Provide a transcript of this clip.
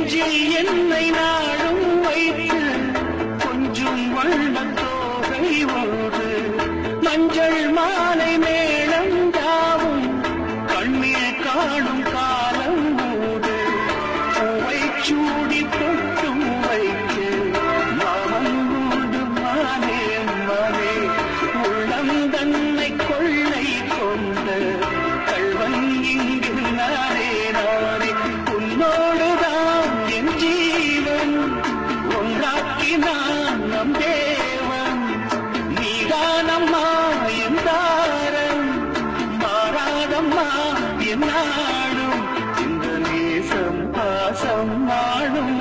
நெஞ்சில் என்னை நாடும் வைத்து கொஞ்சம் வண்ணத்தோகை ஒன்று மஞ்சள் மாலை மேளம் யாவும் கண்ணீர் காணும் காலம் மூடு பூவை சூடி பொட்டும் வைத்து மாமன் உண்டு மானே மானே உள்ளம் தன்னை கொள்ளை கொண்ட கள்வன் இங்கு நானே நானே உன்னோடுதான் என் ஜீவன் ஒன்றாக்கினான் நம் தேவன் நீதானம்மா என் தாரம் மாறாதம்மா என் நாடும் இந்த நேசம் பாசம் நாடும்